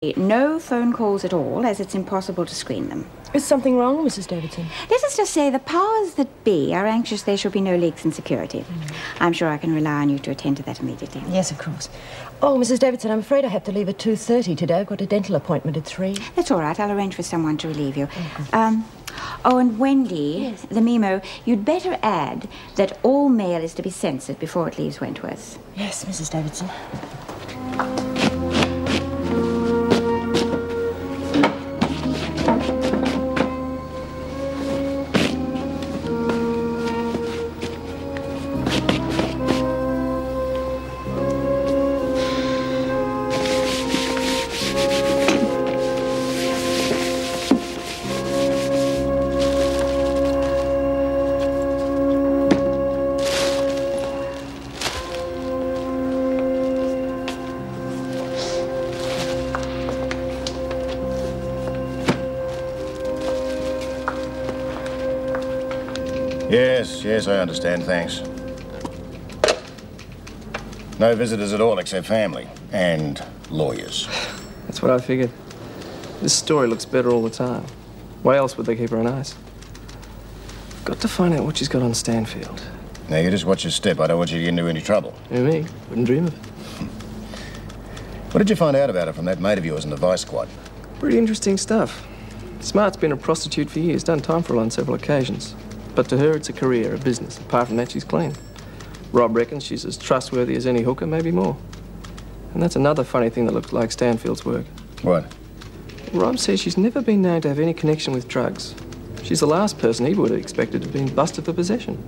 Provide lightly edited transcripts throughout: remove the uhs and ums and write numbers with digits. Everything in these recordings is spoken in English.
No phone calls at all, as it's impossible to screen them. Is something wrong, Mrs. Davidson? Let us just say the powers that be are anxious there shall be no leaks in security. I'm sure I can rely on you to attend to that immediately. Yes, of course. Oh, Mrs. Davidson, I'm afraid I have to leave at 2:30 today. I've got a dental appointment at 3. That's all right. I'll arrange for someone to relieve you. Oh, and Wendy, yes. The memo, you'd better add that all mail is to be censored before it leaves Wentworth. Yes, Mrs. Davidson. Yes, I understand, thanks. No visitors at all except family and lawyers. That's what I figured. This story looks better all the time. Why else would they keep her on ice? I've got to find out what she's got on Stanfield. Now, you just watch your step. I don't want you to get into any trouble. Who, me? Wouldn't dream of it. What did you find out about her from that mate of yours in the Vice Squad? Pretty interesting stuff. Smart's been a prostitute for years, done time for her on several occasions. But to her, it's a career, a business. Apart from that, she's clean. Rob reckons she's as trustworthy as any hooker, maybe more. And that's another funny thing that looks like Stanfield's work. What? Rob says she's never been known to have any connection with drugs. She's the last person he would have expected to have been busted for possession.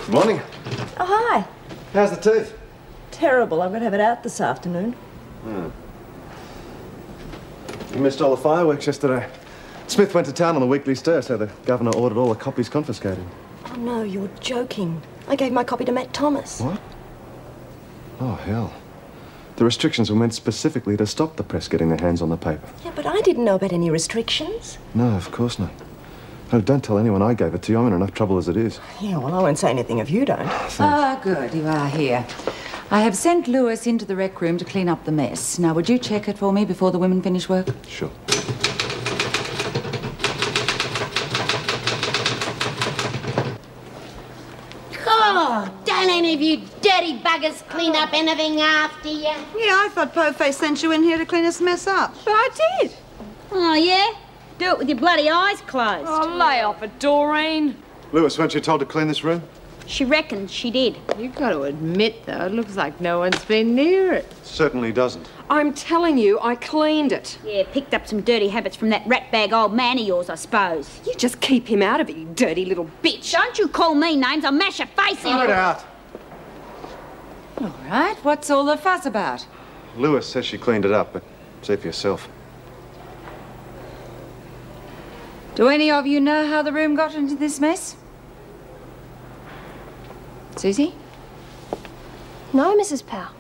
Morning. Oh, hi. How's the tooth? Terrible. I'm going to have it out this afternoon. You missed all the fireworks yesterday. Smith went to town on the Weekly Stir, so the governor ordered all the copies confiscated. Oh, no, you're joking. I gave my copy to Matt Thomas. What? Oh, hell. The restrictions were meant specifically to stop the press getting their hands on the paper. Yeah, but I didn't know about any restrictions. No, of course not. Oh, don't tell anyone I gave it to you. I'm in enough trouble as it is. Yeah, well, I won't say anything if you don't. Ah, good. You are here. I have sent Lewis into the rec room to clean up the mess. Now, would you check it for me before the women finish work? Sure. Oh, don't any of you dirty buggers clean up anything after you? Yeah, I thought Po-Face sent you in here to clean this mess up. But I did. Oh, yeah? Do it with your bloody eyes closed. Oh, lay off it, Doreen. Lewis, weren't you told to clean this room? She reckons she did. You've got to admit, though, it looks like no one's been near it. Certainly doesn't. I'm telling you, I cleaned it. Yeah, picked up some dirty habits from that ratbag old man of yours, I suppose. You just keep him out of it, you dirty little bitch. Don't you call me names, I'll mash your face in. Cut it out. All right. What's all the fuss about? Lewis says she cleaned it up, but see for yourself. Do any of you know how the room got into this mess? Susie? No, Mrs. Powell.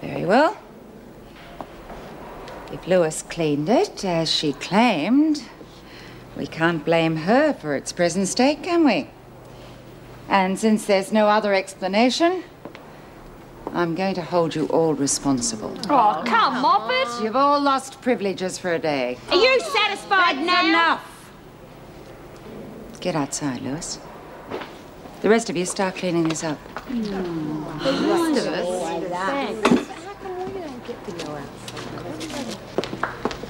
Very well. If Lewis cleaned it, as she claimed, we can't blame her for its present state, can we? And since there's no other explanation, I'm going to hold you all responsible. Oh, come off it. You've all lost privileges for a day. Are you satisfied now? Enough. Get outside, Lewis. The rest of you start cleaning this up. The rest of us.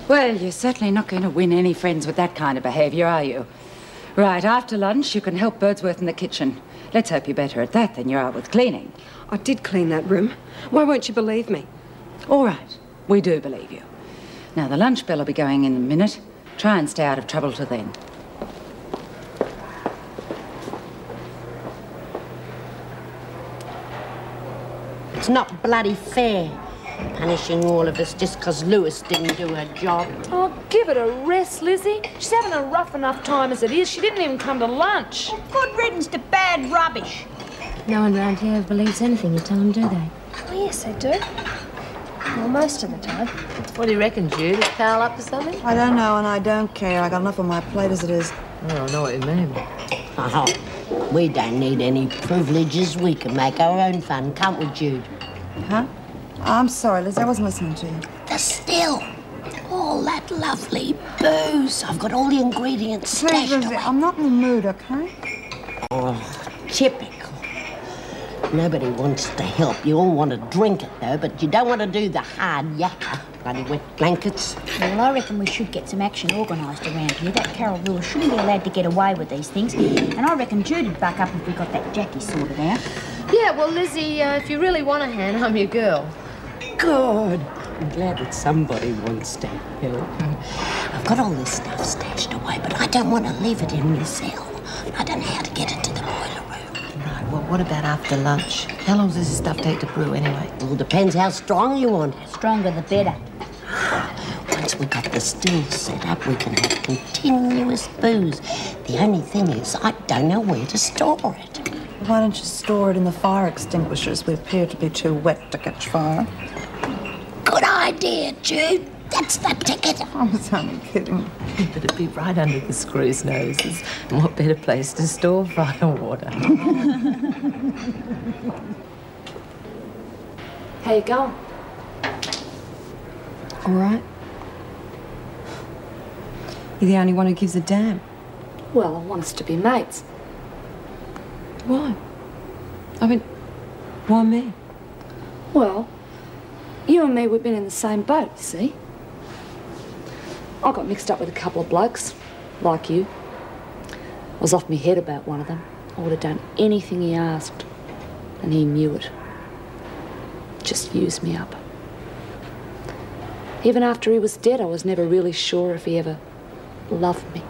Well, you're certainly not going to win any friends with that kind of behaviour, are you? Right, after lunch, you can help Birdsworth in the kitchen. Let's hope you're better at that than you are with cleaning. I did clean that room. Why won't you believe me? All right, we do believe you. Now, the lunch bell will be going in a minute. Try and stay out of trouble till then. It's not bloody fair, punishing all of us just because Lewis didn't do her job. Oh, give it a rest, Lizzie. She's having a rough enough time as it is. She didn't even come to lunch. Well, good riddance to bad rubbish. No one around here believes anything you tell them, do they? Oh, yes, they do. Well, most of the time. What do you reckon, Jude? Is Carl up to something? I don't know, and I don't care. I got enough on my plate as it is. Oh, I know what you mean. Oh, we don't need any privileges. We can make our own fun, can't we, Jude? Huh? I'm sorry, Liz. I wasn't listening to you. The still. All that lovely booze. I've got all the ingredients stashed away. I'm not in the mood, okay? Oh, typical. Nobody wants to help. You all want to drink it, though, but you don't want to do the hard yakka. Bloody wet blankets. Well, I reckon we should get some action organised around here. That Carol Lewis shouldn't be allowed to get away with these things. And I reckon Judy'd buck up if we got that Jackie sorted out. Yeah, well, Lizzie, if you really want a hand, I'm your girl. Good. I'm glad that somebody wants to help. I've got all this stuff stashed away, but I don't want to leave it in my cell. I don't know how to get it to the boiler room. Right, well, what about after lunch? How long does this stuff take to brew, anyway? Well, depends how strong you want it. Stronger the better. Once we got the still set up, we can have continuous booze. The only thing is, I don't know where to store it. Why don't you store it in the fire extinguishers? We appear to be too wet to catch fire. Good idea, Jude. That's the ticket. I was only kidding. But it'd be right under the screws' noses. And what better place to store firewater? How you going? All right. You're the only one who gives a damn. Well, I want us to be mates. Why? I mean, why me? Well, you and me, we've been in the same boat, you see. I got mixed up with a couple of blokes, like you. I was off my head about one of them. I would have done anything he asked, and he knew it. Just used me up. Even after he was dead, I was never really sure if he ever loved me.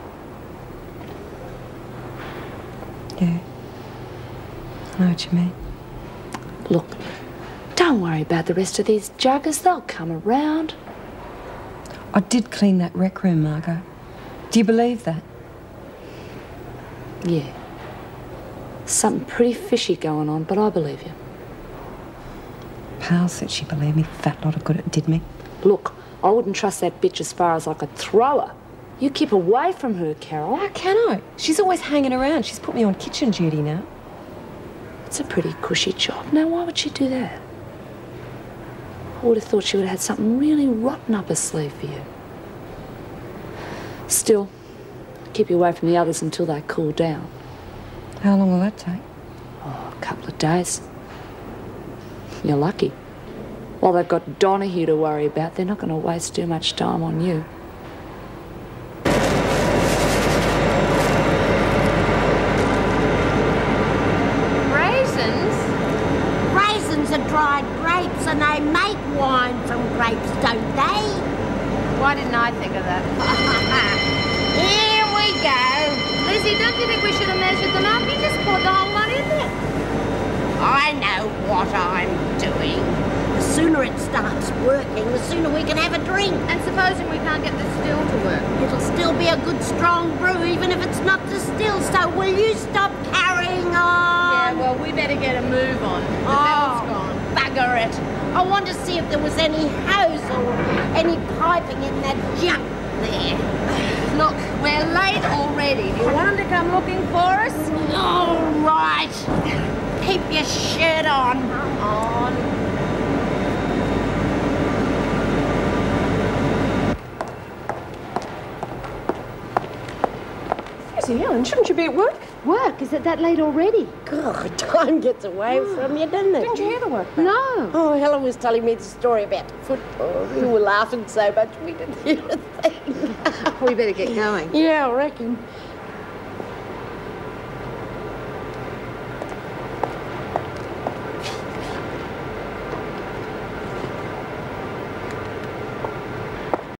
Yeah. I know what you mean. Look, don't worry about the rest of these juggers. They'll come around. I did clean that rec room, Margot. Do you believe that? Yeah. Something pretty fishy going on, but I believe you. Pal said she believed me. Fat lot of good it did me. Look, I wouldn't trust that bitch as far as I could throw her. You keep away from her, Carol. How can I? She's always hanging around. She's put me on kitchen duty now. It's a pretty cushy job. Now, why would she do that? I would have thought she would have had something really rotten up her sleeve for you. Still, keep you away from the others until they cool down. How long will that take? Oh, a couple of days. You're lucky. While they've got Donahue to worry about, they're not going to waste too much time on you. Raisins are dried grapes and they make wine from grapes, don't they? Why didn't I think of that? Here we go. Lizzie, don't you think we should have measured them up? You just poured the whole lot in there. I know what I'm doing. The sooner it starts working, the sooner we can have a drink. And supposing we can't get the still to work? It'll still be a good strong brew, even if it's not the still. So will you stop carrying on? Yeah, well, we better get a move on. The bell's gone. Bugger it. I want to see if there was any hose or any piping in that junk there. Look, we're late already. Do you want them to come looking for us? All right. Keep your shirt on. Come on. Susie Ellen, shouldn't you be at work? Work? Is it that late already? God, time gets away from you, doesn't it? Didn't you hear the work? No. No. Oh, Helen was telling me the story about the football. We were laughing so much we didn't hear a thing. We better get going. Yeah, I reckon.